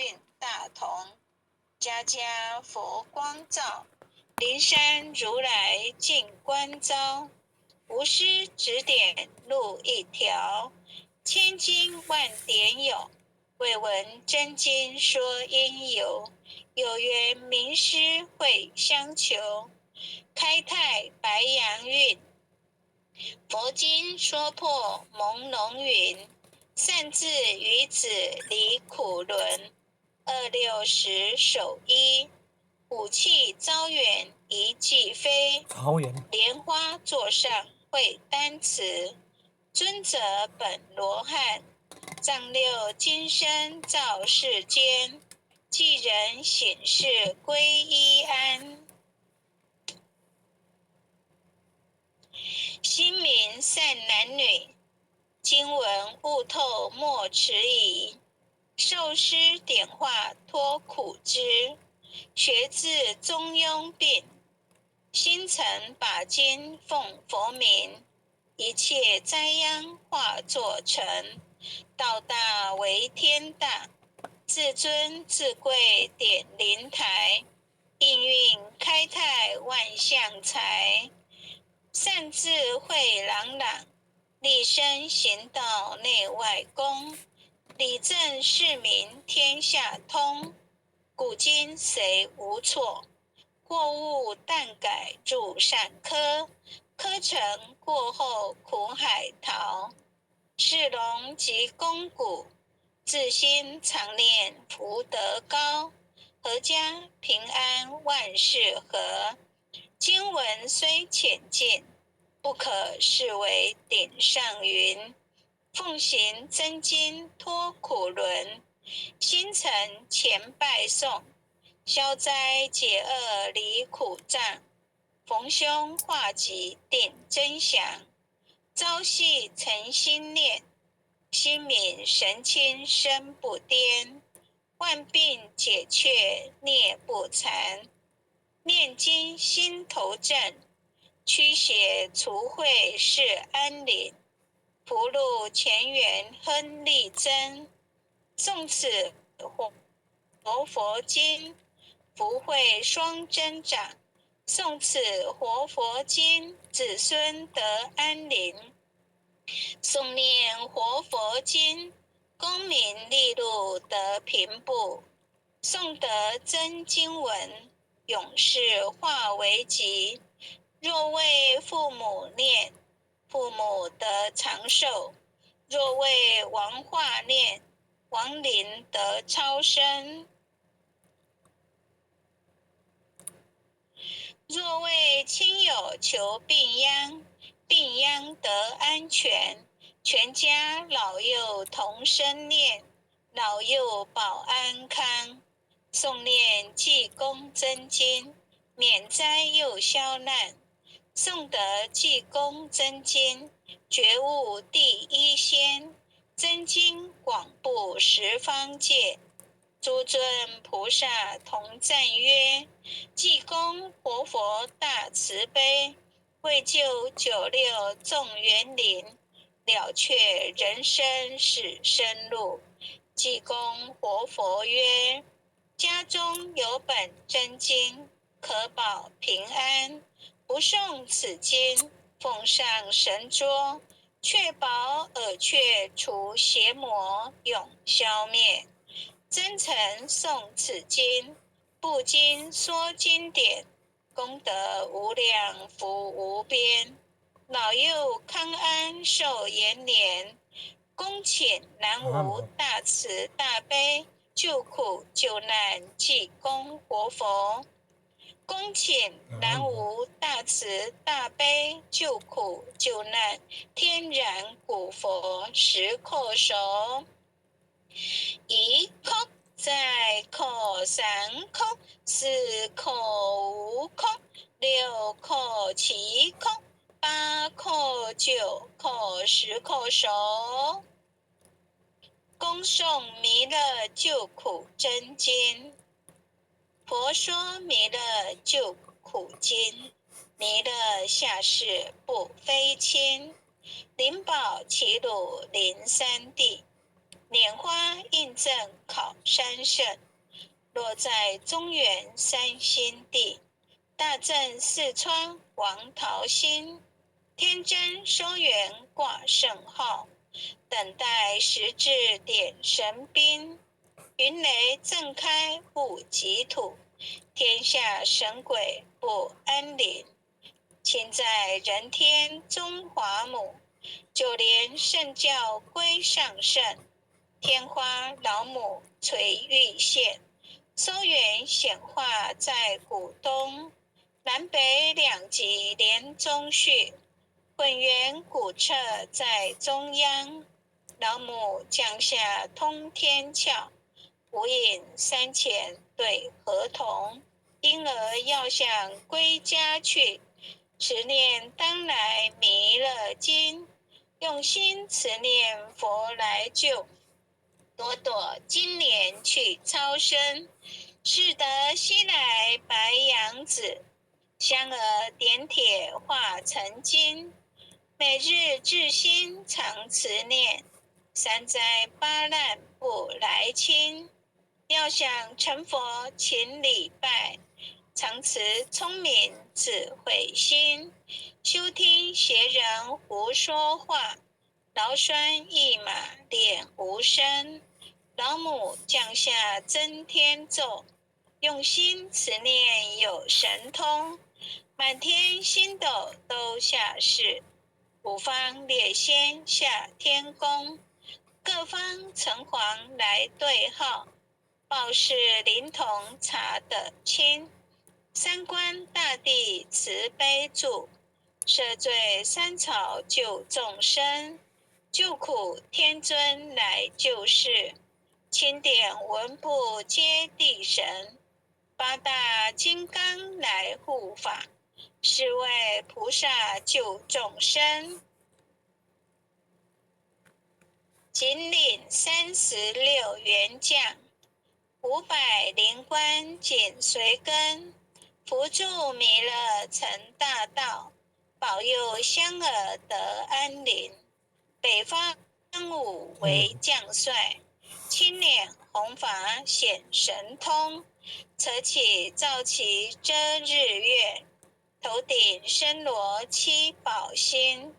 运大同，家家佛光照，灵山如来净观招。无师指点路一条，千经万典有，未闻真经说因由。有缘名师会相求，开泰白杨运。佛经说破朦胧云，善智愚子离苦轮。26守一，武器招远一骑飞。莲花座上会丹瓷，尊者本罗汉。丈六金身照世间，济人醒世归依安。心明善男女，经文悟透莫迟疑。受师点化脱苦汁，学至中庸病。心诚把经奉佛名，一切灾殃化作尘。道大为天大，至尊至贵点灵台。应运开泰万象财，善智慧朗朗，立身行道内外功。理政事民天下通，古今谁无错？过误但改入善科，科成过后苦海淘。世龙及肱骨，自心常念福德高。阖家平安万事和，经文虽浅近，不可视为顶上云。奉行真经脱苦轮，心诚前拜诵。消灾解厄离苦障，逢凶化吉定真祥。朝夕诚心念，心明神清身不颠。万病解却孽不残，念经心头正。驱邪除秽是安宁，福禄前缘亨利增。诵此活佛经，福慧双增长。诵此活佛经，子孙得安宁。诵念活佛经，功名利禄得平步。诵得真经文，永世化为吉。若为父母念，父母得长寿；若为王化念，亡灵得超生；若为亲友求病殃，病殃得安全。全家老幼同声念，老幼保安康。诵念济公真经，免灾又消难。诵得济公真经，觉悟第一仙。真经广布十方界，诸尊菩萨同赞曰：济公活佛大慈悲，为救96众园林，了却人生死生路。济公活佛曰：家中有本真经，可保平安。不诵此经，奉上神桌，确保耳雀除邪魔，永消灭。真诚诵此经，布经说经典，功德无量，福无边。老幼康安寿延年，恭请南无大慈大悲救苦救难济公活佛。恭请南无大慈大悲救苦救难天然古佛10叩首。1叩再叩3叩4叩5叩6叩7叩8叩9叩10叩首。恭诵弥勒救苦真经。佛说弥勒救苦经，弥勒下世不非亲，灵宝齐鲁灵山地，拈花映正考山胜，落在中原三星地。大正四川王桃心，天真收元挂圣号。等待时至点神兵，云雷震开雾极土，天下神鬼不安宁。亲在人天中华母，就连圣教归上圣。天花老母垂玉线，收元显化在古东。南北两极连中续，混元古彻在中央。老母降下通天窍，无影山前对河童。婴儿要想归家去，持念当来弥勒经。用心持念佛来救，朵朵金莲去超生。是得西来白羊子，香儿点铁化成金。每日至心常持念，三灾八难不来侵。要想成佛勤礼拜，常持聪明智慧心。休听邪人胡说话，劳酸一马练无声。老母降下真天咒，用心持念有神通。满天星斗都下世，五方列仙下天宫。各方城隍来对号，报事灵童查得清。三官大帝慈悲助，赦罪三草救众生。救苦天尊来救世，钦点文部接地神。八大金刚来护法，是为菩萨救众生。紧领36员将，500灵官紧随跟。扶助弥勒成大道，保佑香儿得安宁。北方武为将帅，青脸红发显神通。扯起皂旗遮日月，头顶身罗七宝星。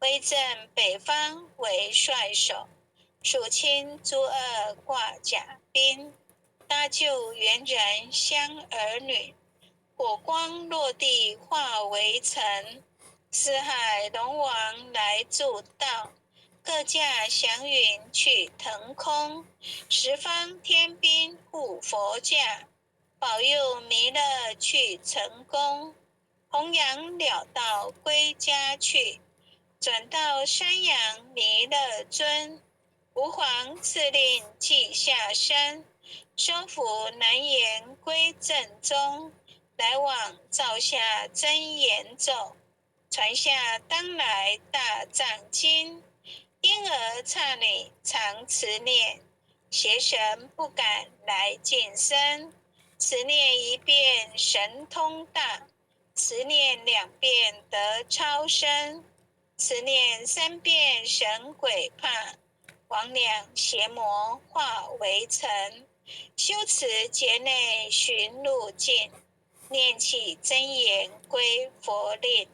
威震北方为帅首，肃清诸恶挂甲兵。搭救猿人香儿女，火光落地化为尘。四海龙王来助道，各驾祥云去腾空。十方天兵护佛驾，保佑弥勒去成功。弘扬了道归家去，转到山阳弥勒尊。吾皇赐令记下山，收服南延归正宗。来往照下真言咒，传下当来大藏经。婴儿刹女常持念，邪神不敢来近身。持念1遍神通大，持念2遍得超生。持念3遍神鬼怕，魍魉邪魔化为尘。修持劫内寻路径，念起真言归佛令。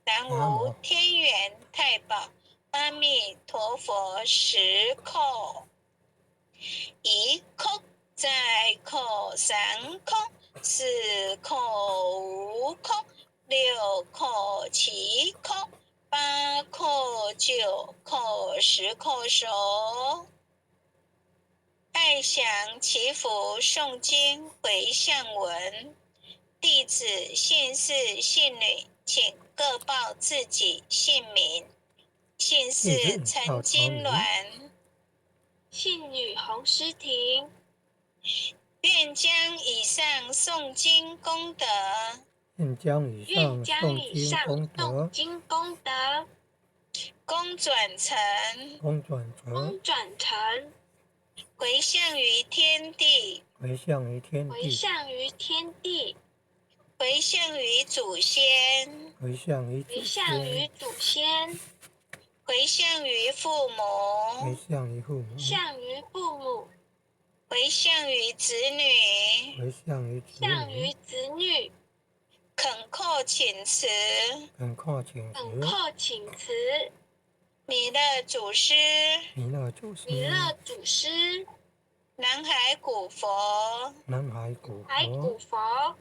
南无天元太保阿弥陀佛时空，一空再空3空4空5空6空7空8空9空10空手。爱祥祈福诵经回向文，弟子姓氏姓女，请各报自己姓名。姓氏陈金鸾，姓女洪诗婷。愿将以上诵经功德，愿将以上诵经功德，功转成，回向于天地，回向于祖先，回向于祖先，回向于父母，回向于父母，向于父母，回向于子女，回向于子向于女，子女，恳叩请辞，恳叩请辞，恳叩请辞，弥勒祖师，弥勒祖师，弥勒祖师，南海古佛，南海古海古佛，佛，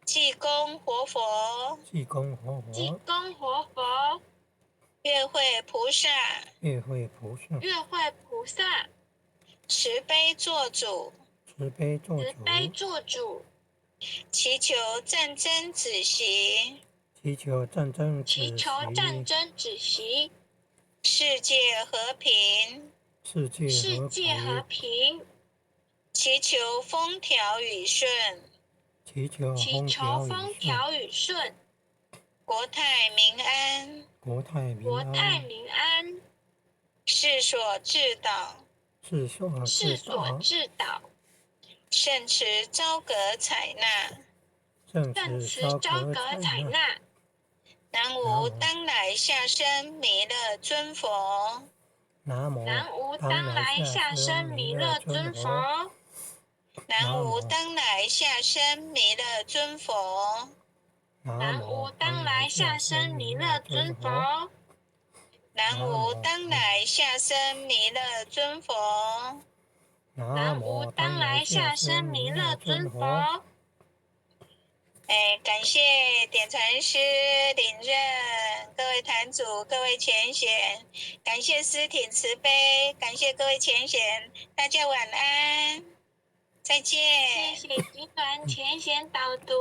济公活佛，济公活济佛，公活佛，月慧菩萨，月慧菩萨，月慧菩萨，慈悲做主，慈悲做慈悲主，做主，祈求战争止息，祈求战争祈止求战息，争止息，世界和平，世界和世界和平，平，祈求风调雨顺，祈求祈求风调雨风顺，调雨顺，国泰民安，国泰民国泰安，民安，世所至导，世所至世所导，至导，圣慈昭阁采纳。圣圣慈慈昭阁采纳。采纳。南无当来下生弥勒尊佛，南无南无当当来来下下生生弥勒弥勒尊尊佛，佛，南无当来下生弥勒尊佛，南南无无当来下生弥勒尊佛，南无当来下生弥勒尊佛，南南无无当来下生弥勒尊佛。感谢点传师领任，各位坛主、各位前贤，感谢师挺慈悲，感谢各位前贤，大家晚安，再见。谢谢集团前贤导读，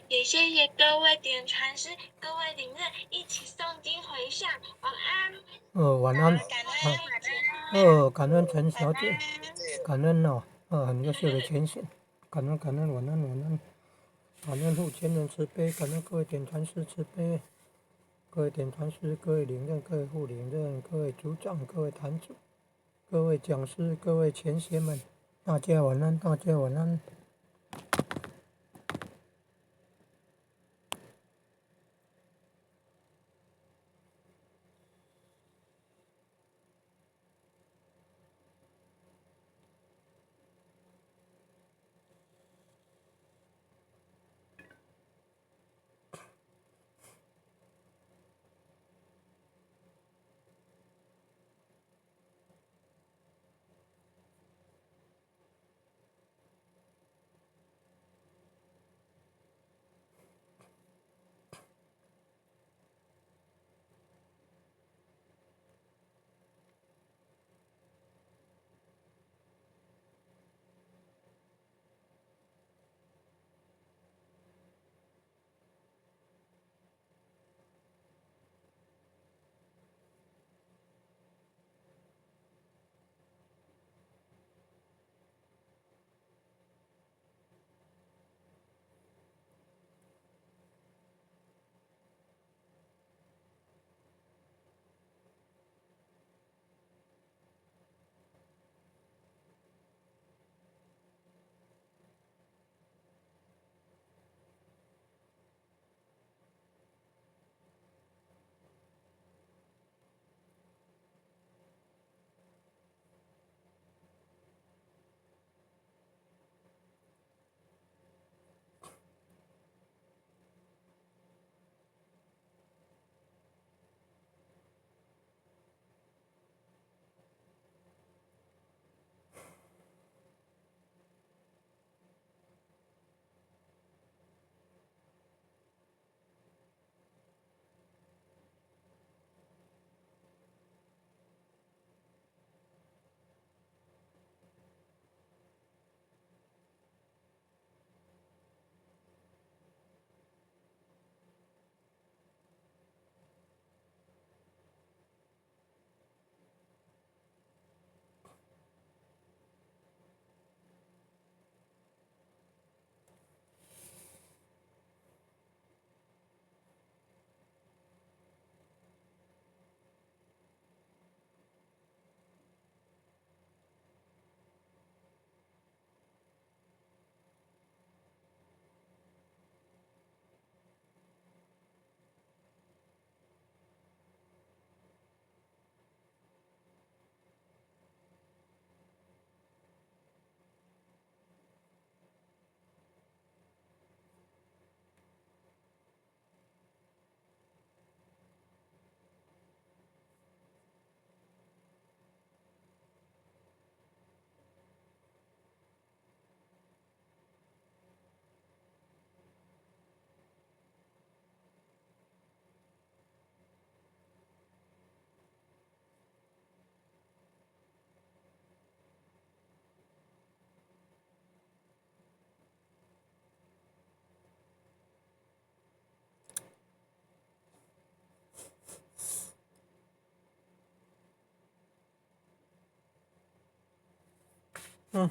也谢谢各位点传师、各位领任一起诵经回向，晚安。晚安。感恩，感恩陈小姐，晚安。感恩哦，很优秀的前线，感恩感恩，晚安晚安，感恩护前人慈悲，感恩各位点传师慈悲，各位点传师、各位领任、各位副领任、各位组长、各位坛主、各位讲师、各位前贤们，大家晚安，大家晚安。嗯。